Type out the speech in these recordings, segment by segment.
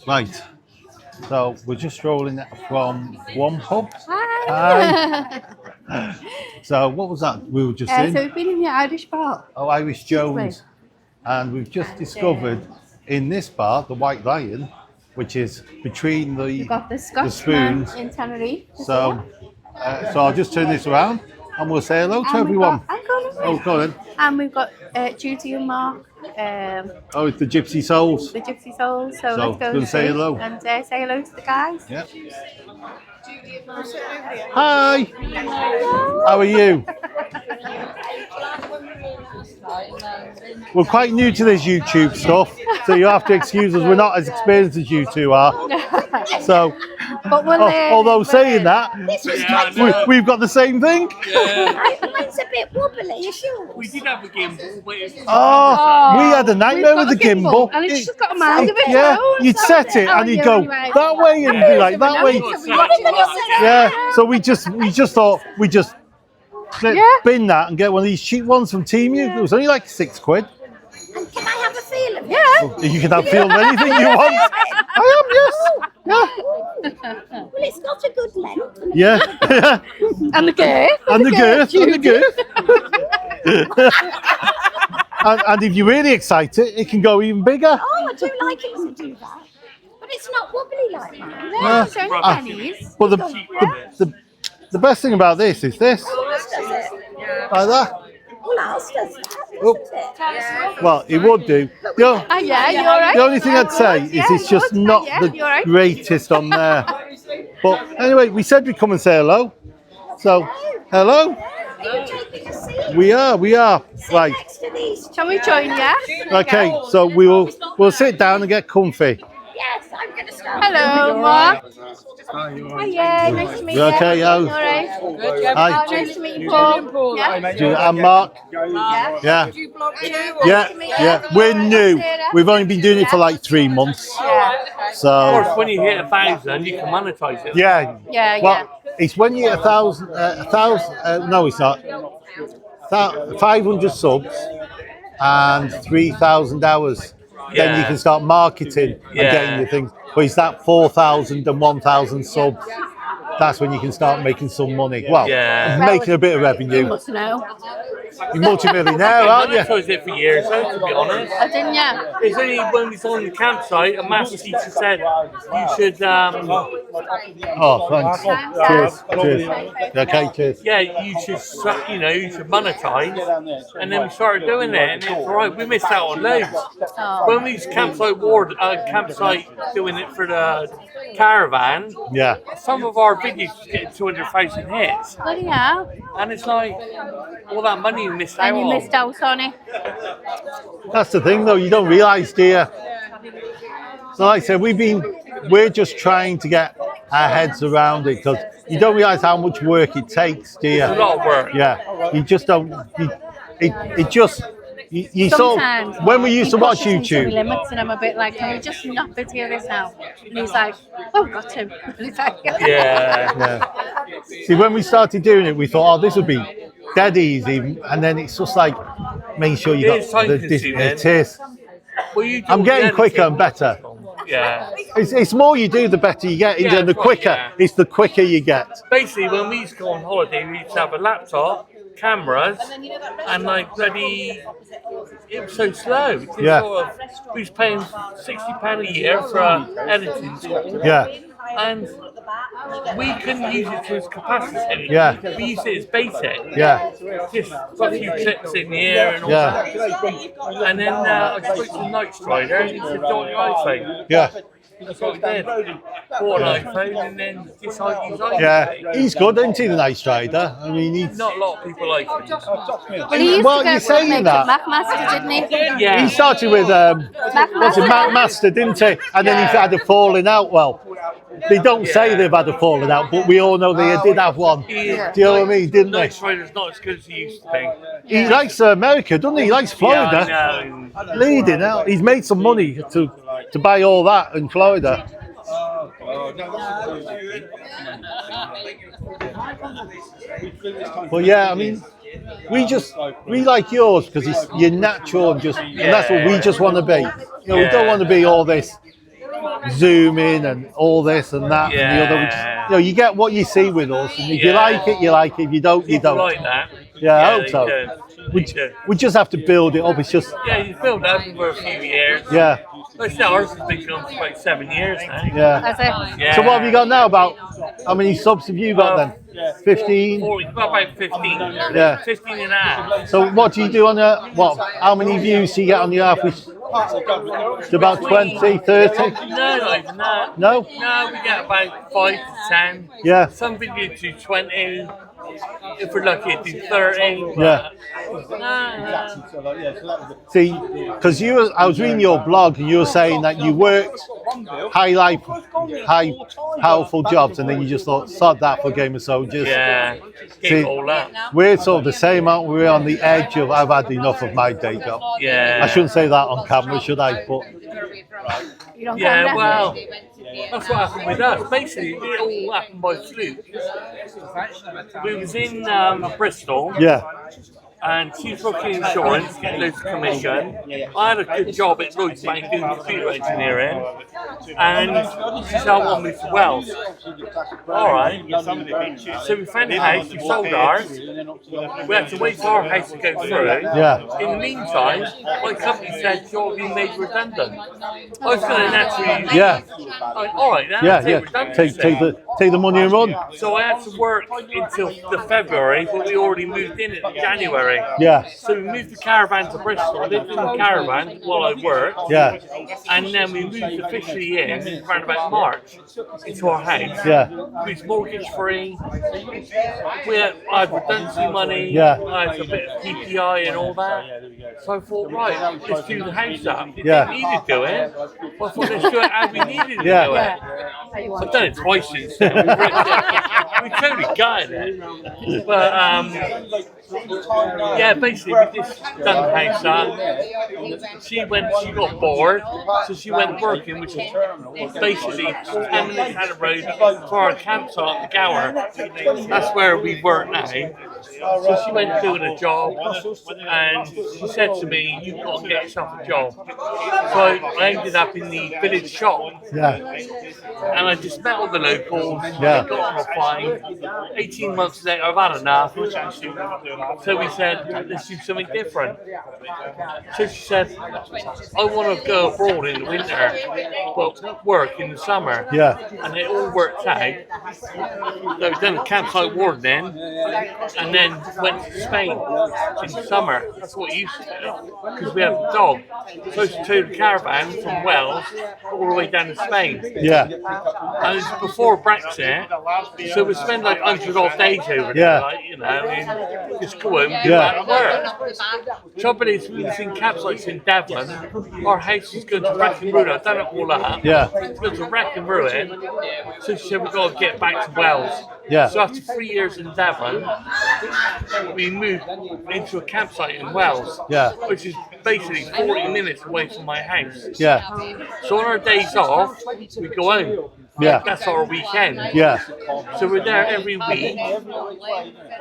Right. So we're just rolling from one pub. Hi. Hi. So what was that we were just in? So we've been in the Irish bar. Oh, Irish Jones. And we've just discovered in this bar, the White Lion, which is between We've got the spoons. Scotsman in Tenerife. So I'll just turn this around and we'll say hello to everyone. Go on. And we've got Judy and Mark. It's the Gypsy Souls. The Gypsy Souls. So let's go and say hello. And say hello to the guys. Yeah. Hi. How are you? We're quite new to this YouTube stuff, so you have to excuse us. We're not as experienced as you two are. So, but although saying that, we've got the same thing. Mine's a bit wobbly, you sure? We did have a gimbal, but it's we had a nightmare with the gimbal. And it's just got a mind of its own. You'd set it and you'd go that way and be like that way. Yeah, so we just thought we'd just bin that and get one of these cheap ones from Temu. It was only like £6. And can I have a feel of it? Yeah. You can have feel of anything you want. I am, yes. Yeah. Well, it's got a good length. Yeah. And the girth. And the girth. And if you're really excited, it can go even bigger. Oh, I do like it when they do that. But it's not wobbly like mine. No, it's only pennies. Well, the best thing about this is this. Ours does it. Like that. Well, ours does that, Oh. doesn't it? Well, it would do. Yeah, you're right. The only thing I'd say is it's just not the greatest on there. But anyway, we said we'd come and say hello. So, hello. Are you taking a seat? We are. Right. Next to these. Shall we join you? Okay, so we'll sit down and get comfy. Yes, I'm going to start. Hello, Mark. Hiya, Nice to meet You you. okay, All yo? right. Hi. Nice to meet you, Paul. Yeah. And Mark. Yeah. Yeah. We're new. We've only been doing it for like 3 months. of So course when you hit 1,000, you can monetize it. yeah. Yeah. Well, it's when you hit 1,000. No, it's not. 500 subs and 3,000 hours. Then you can start marketing and getting your things. But it's that 4,000 and 1,000 subs. That's when you can start making some money. Well, making a bit of You revenue. must know. You're multi-millionaire, aren't you? I monetized it for years, though, to be honest. Oh, didn't you? It's only when we was on the campsite, a maths teacher said you should, Oh, thanks. Cheers. Okay, cheers. yeah, you should monetize. And then we started doing it, and it's all right. We missed out on loads. When we was campsite doing it for the caravan, Yeah. some of our videos was getting 200,000 hits, Bloody hell. and it's like all that money you missed out And you on. missed out on it. That's the thing, though. You don't realise, do you? So, like I said, we're just trying to get our heads around it because you don't realise how much work it takes, do you? It's a lot of work. Yeah. You just don't. It just. You sort Sometimes. of, when we used to watch YouTube. Limits, and I'm a bit like, can we just not video this now? And he's like, oh, got to. And he's like, Yeah. Yeah. See, when we started doing it, we thought, this would be dead easy, and then it's just like making sure you It is got time-consuming. it is. Well, you do I'm getting editing. quicker and better. Yeah. It's more you do, the better you get, Yeah, and the that's right, quicker. yeah. It's the quicker you get. Basically, when we used to go on holiday, we used to have a laptop, cameras, and like bloody. It was so slow. It just Yeah. Sort of, we was paying £60 a year for editing software. Yeah. And we couldn't use it to its capacity. Yeah. We used it as basic. Yeah. Just got a few clips in the air and all Yeah. that. And then I spoke to the Night Strider and he said, do it on your iPhone. Yeah. That's what we did. Bought an iPhone and then decided to use iPhone. Yeah. He's good, isn't he, the Night Strider? I mean, he's. Not a lot of people like him. well, he used Well, to you're go saying make that. Mathmaster, didn't he? Yeah. He started with what's it, Master, didn't he? And then he had a falling out. Well, they don't say they've had a falling out, but we all know they did have one. Do you know what I mean? Didn't they? Night Strider's not as good as he used to be. He likes America, doesn't he? He likes Florida. Yeah, I know. Leading out. He's made some money to buy all that in Florida. But yeah, I mean, we like yours because you're natural and that's what we just want to be. You know, we don't want to be all this zoom in and all this and that and the other. Which, you know, you get what you see with us, and if you like it, you like it. If you don't, you don't. Like that. Yeah, I hope so. We We just have to build it up. It's just you build up for a few years. yeah. But still, ours has been going for like 7 years now. Yeah. That's it. Yeah. So what have you got now? About how many subs have you got then? 15. About 15. Yeah. 15 and a half. So what do you do on your what? How many views do you get on your average? It's about 20, 30. No, not even that. No. No, we get about 5 to 10. Yeah. Some videos do 20. If we're lucky, do 30. Yeah. See, because I was reading your blog and you were saying that you worked high powerful jobs, and then you just thought, sod that for Game of Soldiers. Yeah. See, Get all that. we're sort of the same, aren't we? We're on the edge of I've had enough of my day job. Yeah. I shouldn't say that on camera, should I? But You don't Yeah, go well, that's what happened with us. Basically, it all happened by fluke. We was in Bristol, yeah, and she was working insurance, getting loads of commission. I had a good job at Lloyd's Bank doing computer engineering, and she said, I want to move to Wales. All right. So we found a house, we sold ours. We had to wait for our house to go through. yeah, In the meantime, my company said you're being made redundant. I was going to naturally, yeah, all right, then yeah, take yeah. redundancy. Take the money and run. So I had to work until the February, but we already moved in January. Yeah, So we moved the caravan to Bristol. I lived in the caravan while I worked. yeah, And then we moved officially in around about March into our house. yeah, We was mortgage free. I had redundancy money. Yeah. I had a bit of PPI and all that. So I thought, right, let's do the house up. We Yeah. didn't need to do it. But I thought, let's do it how we needed to Yeah. do it. I've done it twice since then. We totally gutted it. But yeah, basically we just done the house up. She got bored, so she went working, which is basically 10 minutes down the road for our campsite at the Gower. That's where we work now. So she went doing a job, and she said to me, "You've got to get yourself a job." So I ended up in the village shop. yeah, And I just met all the locals, Yeah. got on a fine. 18 months later, I've had enough. So we said, let's do something different. So she said, I want to go abroad in the winter, but work in the summer. yeah, And it all worked out. So we done a campsite ward then, and then went to Spain in the summer. That's what we used to do, because we have a dog. So she towed the caravan from Wales all the way down to Spain. yeah, And it was before Brexit, so we spend like 100 odd days over there, Yeah. like, you know, and just go home and do Yeah. that work. Trouble is, we was in campsites in Devon, our house is going to wreck and ruin. I've done it all up. Yeah. It's going to wreck and ruin. So she said, we've got to get back to Wales. Yeah. So after 3 years in Devon, we moved into a campsite in Wales, Yeah. which is basically 40 minutes away from my house. yeah, So on our days off, we go home. Yeah. That's our weekend. yeah, So we're there every week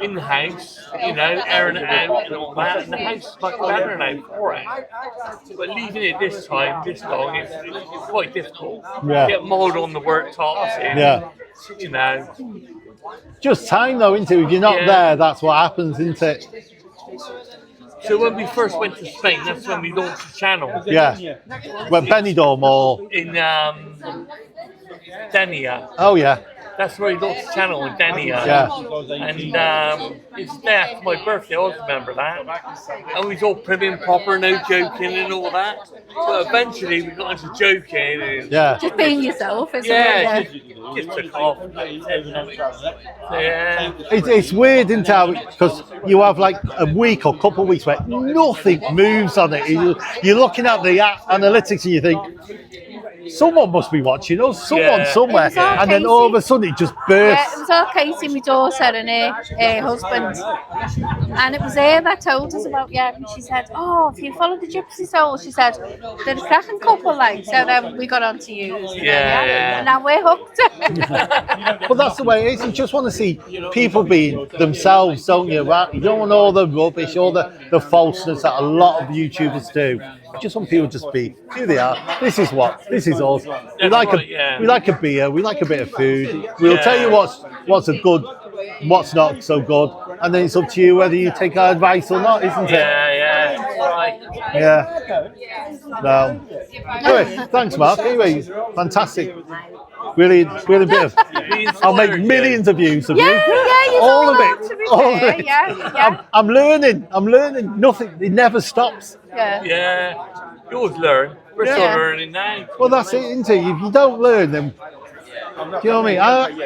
in the house, you know, airing it out and all that. And the house is much better now for it. But leaving it this long, it's quite difficult. Yeah. Get mould on the worktops. And, Yeah. You know. just time though, isn't it? If you're not Yeah. there, that's what happens, isn't it? So when we first went to Spain, that's when we launched the channel Yeah. Well, Benidorm or in Denia. oh yeah, That's where he launched the channel in Denia. Yeah. And it's the day after my birthday, I always remember that. And we was all prim and proper, no joking and all that. But eventually we got into joking and yeah, Just being yourself, isn't yeah, it? just took off. So, yeah. it's weird, isn't it? Because you have like a week or couple of weeks where nothing moves on it. You're looking at the analytics and you think, someone must be watching us, someone Yeah. somewhere, It was all and then Casey. all of a sudden it just Yeah, bursts. it was all Katie, my daughter, and her husband. And it was her that told us about you. And she said, oh, if you follow the Gypsy Soul, she said, they're a cracking couple, like. So then we got on to you. Yeah. And now we're hooked. But that's the way it is. You just want to see people being themselves, don't you? Right? You don't want all the rubbish, all the falseness that a lot of YouTubers do. I just want people to just be who they are. This is us. We like a beer. We like a bit of food. We'll tell you what's a good, what's not so good, and then it's up to you whether you take our advice or not, isn't it? Yeah. No. Anyway, thanks, Mark. Anyway, fantastic. Really bit of. I'll make millions of views of you. Yeah, all of it. All of it. Yeah. I'm learning. Nothing. It never stops. Yeah. You always learn. We're still learning now. Well, that's it, isn't it? If you don't learn, then do you know what I mean?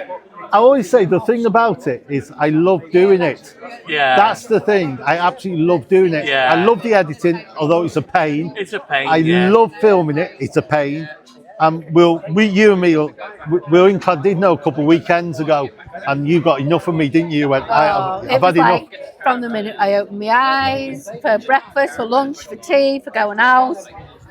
I always say the thing about it is I love doing it. Yeah. That's the thing. I absolutely love doing it. Yeah. I love the editing, although it's a pain. It's a pain. I love filming it. It's a pain. You and me, we're in Clondino a couple of weekends ago, and you got enough of me, didn't you? I've had enough. From the minute I opened my eyes, for breakfast, for lunch, for tea, for going out,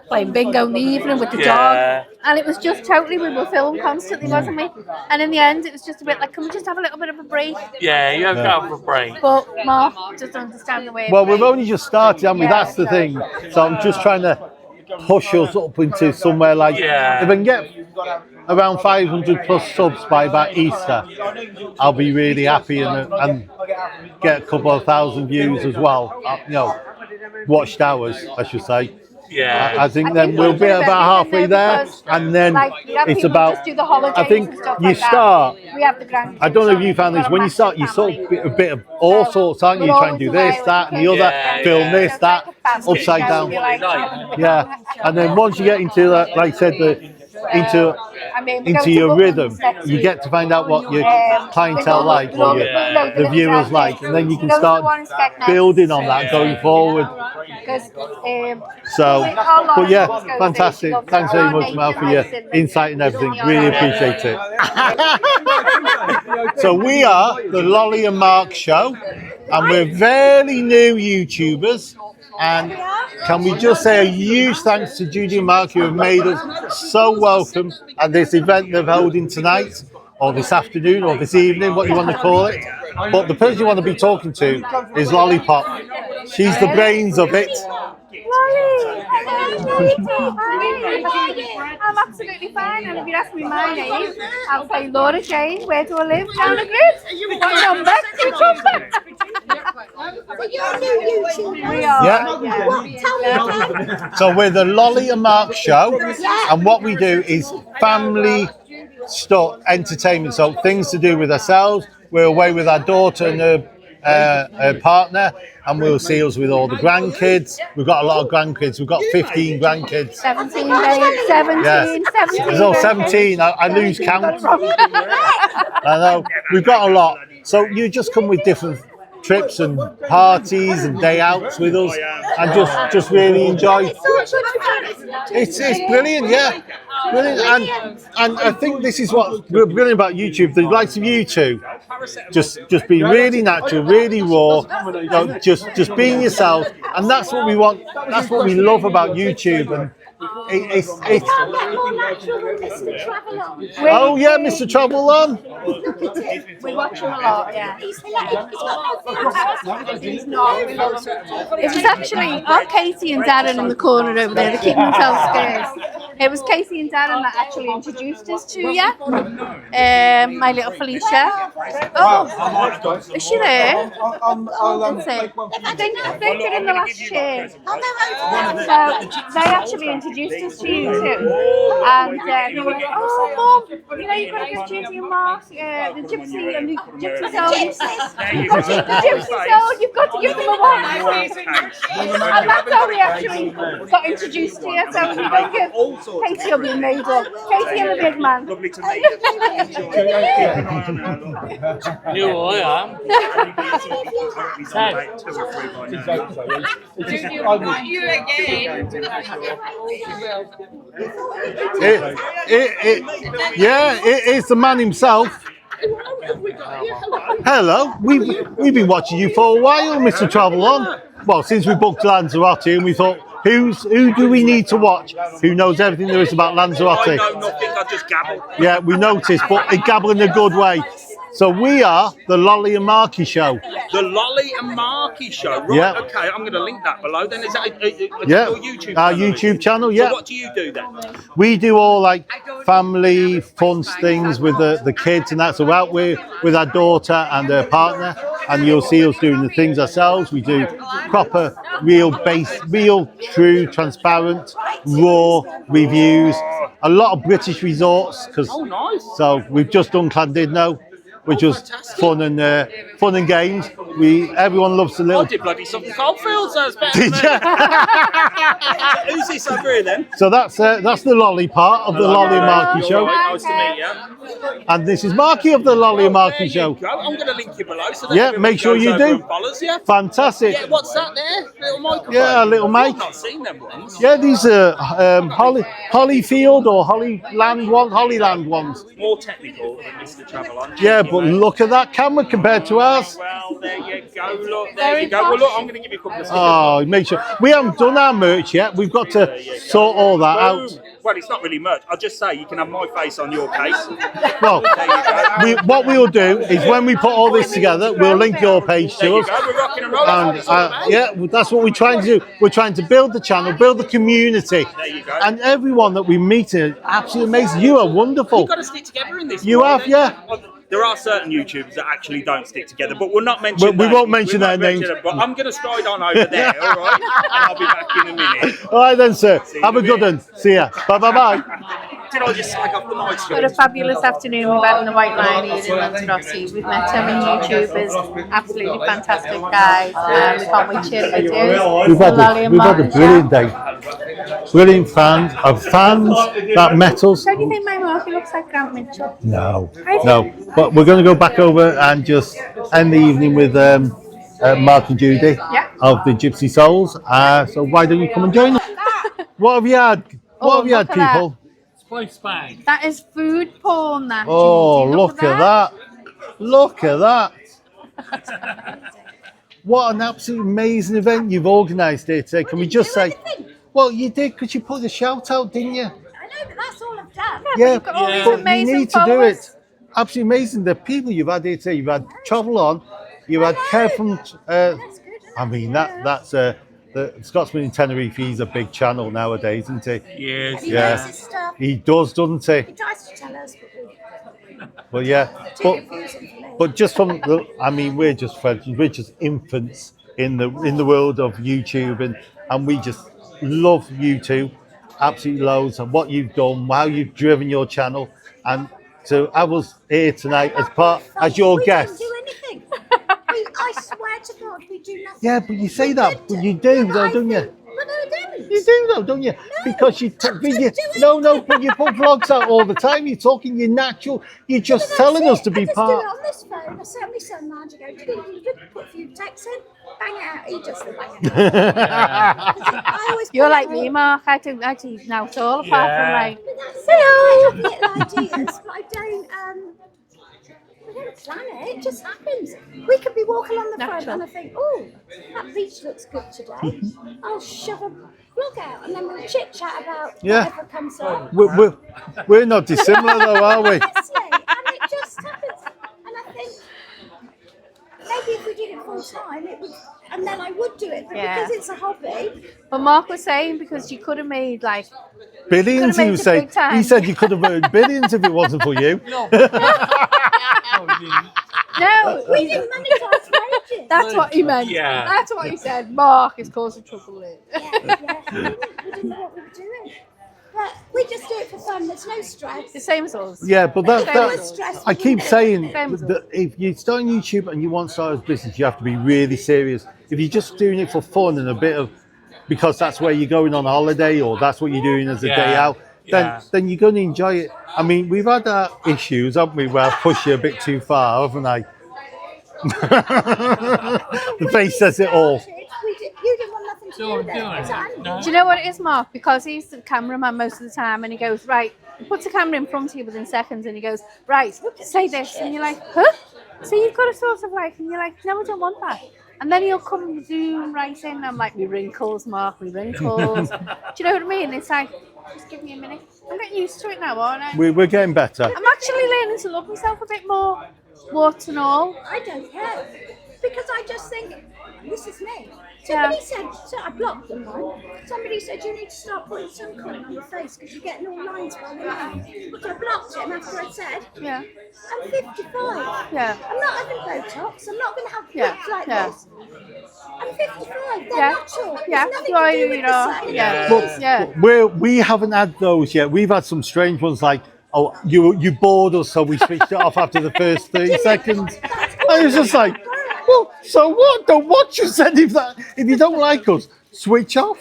playing bingo in the evening with the dog. And it was just totally, we were filming constantly, wasn't we? And in the end, it was just a bit like, can we just have a little bit of a break? Yeah, you have to have a break. But Mark just understand the way. Well, we've only just started, haven't we? That's the thing. So I'm just trying to push us up into somewhere like, if I can get around 500 plus subs by about Easter, I'll be really happy and get a couple of thousand views as well. Watched hours, I should say. Yeah, I think then we'll be about halfway there, and then it's about. I think you start. We have the grandkids. I don't know if you found this. When you start, you sort of a bit of all sorts, aren't you? You try and do this, that, and the other. Film this, that, upside down. Yeah, and then once you get into like I said, into your rhythm, you get to find out what your clientele like or the viewers like, and then you can start building on that going forward. So, but yeah, fantastic. Thanks very much, Mal, for your insight and everything. Really appreciate it. So we are the Lolly and Mark Show, and we're fairly new YouTubers. And can we just say a huge thanks to Judy and Mark, who have made us so welcome at this event they're holding tonight, or this afternoon, or this evening, what you want to call it. But the person you want to be talking to is Lollipop. She's the brains of it. Lolly! Hi! I'm absolutely fine, and if you ask me my name, I'll say Laura Jane. Where do I live? Down the grid. What number? Two number. We are. So we're the Lolly and Mark Show, and what we do is family stuff, entertainment, so things to do with ourselves. We're away with our daughter and her partner, and we'll see us with all the grandkids. We've got a lot of grandkids. We've got 15 grandkids. 17, babe. 17. There's all 17. I lose count. I know. We've got a lot. So you just come with different trips and parties and day outs with us, and just really enjoy. It's brilliant, yeah. Brilliant. And I think this is what's brilliant about YouTube. The likes of you two, just being really natural, really raw, just being yourself, and that's what we want. That's what we love about YouTube. And it's oh yeah, Mr. Travel-On. We watch him a lot, yeah. He's not. It was actually Katie and Darren in the corner over there. They're keeping themselves scared. It was Katie and Darren that actually introduced us to you. My little Felicia. Oh, is she there? I think they're in the last chair. So they actually introduced us to you too. And they were like, oh, Mum, you've got to give Judy and Mark the Gypsy and the Gypsy soul. You've got to give the Gypsy soul. You've got to give them a one. And that's how we actually got introduced to you. So we don't give Katie will be made up. Katie and the big man. Lovely to meet you. You know who I am. Like 2 or 3 by now. You again. It is the man himself. Hello, we've been watching you for a while, Mr. Travel-On. Well, since we booked Lanzarote, and we thought, who do we need to watch? Who knows everything there is about Lanzarote? I know nothing, I just gabble. Yeah, we noticed, but gabble in a good way. So we are the Lolly and Marky Show. The Lolly and Marky Show. Right, Yeah. okay, I'm going to link that below then. Is that Yeah, your YouTube our channel? YouTube channel, yeah. So what do you do then? We do all like family fun things with the kids and that. So we're out with our daughter and her partner, and you'll see us doing the things ourselves. We do proper, real, true, transparent, raw reviews. A lot of British resorts, because so we've just done Llandudno, which was fun and games. Everyone loves the little. I did bloody something Coldfield, so it's better Did than you? me. Who's this over here then? So that's the Lolly part of the Lolly and Marky Show, Nice to meet you. and this is Marky of the Lolly and Marky Show. Go. I'm going to link you below. So that Yeah, everybody make sure goes you over do. and follows you. Fantastic. Yeah, what's that there? Little microphone. Yeah, a little mic. I've not seen them ones. Yeah, these are Hollyfield or Hollyland ones. More technical than Mr. TravelONWorld. Yeah, but look at that camera compared to ours. Well, there you go. Look, there you go. Well, look, I'm going to give you a couple of stickers. Oh, make sure. We haven't done our merch yet. We've got to sort all that out. Well, it's not really merch. I'll just say you can have my face on your case. Well, There you go. what we'll do is when we put all this together, we'll link your page There to you us. go. We're rocking and rolling. And That's what it's all about. yeah, that's what we're trying to do. We're trying to build the channel, build the community, There you go. and everyone that we meet is absolutely amazing. You are wonderful. You've got to stick together in this. You world, have, yeah. There are certain YouTubers that actually don't stick together, but we'll not mention. We names. won't mention We their won't mention names. them, but I'm going to stride on over there, all right? And I'll be back in a minute. All right then, sir. See you Have a in a good bit. one. See ya. Bye. Did I just slag off the mic? What a fabulous afternoon we've had in the White Line here in Lanzarote. We've met so many YouTubers, absolutely fantastic guys, and we can't wait to share the videos. We've had Lolly and a Marky brilliant Show. day. Brilliant fans that met us. Don't you think my Marky looks like Grant Mitchell? No. But we're going to go back over and just end the evening with Mark and Judy of the Gypsy Souls. So why don't you come and join us? What have you had? What have you had, look at people? Spice bag. That is food porn, that. Oh, Judy. look at that. Look at that. What an absolute amazing event you've organised here today. Can we just say, well, you did because you put the shout out, didn't you? I know, but that's all I've done. Yeah, you've got all these but you amazing need to do followers. it. Absolutely amazing. The people you've had here today, you've had TravelOn, you've had Care from, I mean, that's the Scotsman in Tenerife, he's a big channel nowadays, isn't he? Yes. He Yeah. knows his stuff. He does, doesn't he? He tries to tell us, but Well, yeah. too confusing for me. But just from the, I mean, we're just friends. We're just infants in the world of YouTube, and we just love YouTube, absolutely loads, and what you've done, how you've driven your channel, and to have us here tonight as your guest. We don't do anything. I swear to God, we do nothing. Yeah, but you say that, but you do, though, don't you? Well, no, I don't. You do though, don't you? Because you no, but you put vlogs out all the time. You're talking, you're natural. You're just telling us to be I just part. do it on this phone. I certainly send Marge, go, you put a few texts in, bang it out. He just bang it out. I always You're put like it me, on. Mark. I do now it's all apart from like. But that's it. I have little ideas, but I don't plan it. It just happens. We could be walking along the front Natural. and I think, oh, that beach looks good today. I'll shove a vlog out and then we'll chit chat about Yeah. whatever comes up. We're not dissimilar though, are we? Honestly, and it just happens. And I think maybe if we did it full time, it would, and then I would do it. But Yeah. because it's a hobby, But Mark was saying because you could have made like Billions, Could've he made was it saying. big time. He said you could have earned billions if it wasn't for you. no. we didn't monetize for ages. That's what he meant. Yeah. That's what he said. Mark is causing trouble here. Yeah. We didn't know what we were doing. But we just do it for fun. There's no stress. The same as us. Yeah, but was stressful, I keep saying Same as that if you start on YouTube and you want to start a business, you have to be really serious. If you're just doing it for fun and a bit of, because that's where you're going on holiday or that's what you're doing as a day out, then you're going to enjoy it. I mean, we've had our issues, haven't we, where I push you a bit too far, haven't I? The face says it all. You didn't want nothing to do with it. Do you know what it is, Mark? Because he's the cameraman most of the time, and he goes, right, he puts the camera in front of you within seconds, and he goes, right, say this, and you're like, huh? So you've got to sort of like, and you're like, no, I don't want that. And then he'll come zoom right in, and I'm like, me wrinkles, Mark, me wrinkles. Do you know what I mean? It's like, just give me a minute. I'm getting used to it now, aren't I? We're getting better. I'm actually learning to love myself a bit more. warts and all. I don't care. Because I just think, this is me. Yeah. Somebody said, so I blocked them, right? Somebody said, you need to start putting sun cream on your face because you're getting all lines by the line. So I blocked him after I said, Yeah. I'm 55. Yeah. I'm not having Botox. I'm not going to have Yeah. pics like Yeah. this. I'm 55. They're Yeah. natural. Yeah. There's nothing Well, to do with you know, the sun. yeah. Yeah. We haven't had those yet. We've had some strange ones like, oh, you bored us, so we switched it off after the first 30 seconds. And it's just like, well, so what? Don't watch us then if you don't like us, switch off.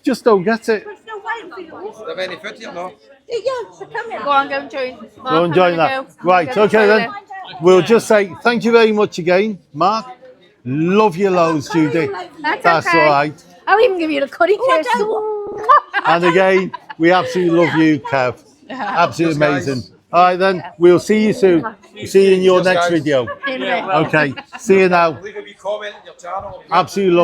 Just don't get it. We're still waiting for yours. Have any fit here, no? Yeah, so come here. Go on, go and join. Mark, Go and join that. go. Right, Go to okay the then. toilet. We'll just say thank you very much again, Mark. Love you loads, Judy. That's okay. all right. I'll even give you the curry Oh, I kiss. don't And again, we absolutely love you, Kev. Absolutely amazing. All right then, we'll see you soon. See you in your next video. In a bit. Okay, see you now. Leave a wee comment in your channel. Absolutely love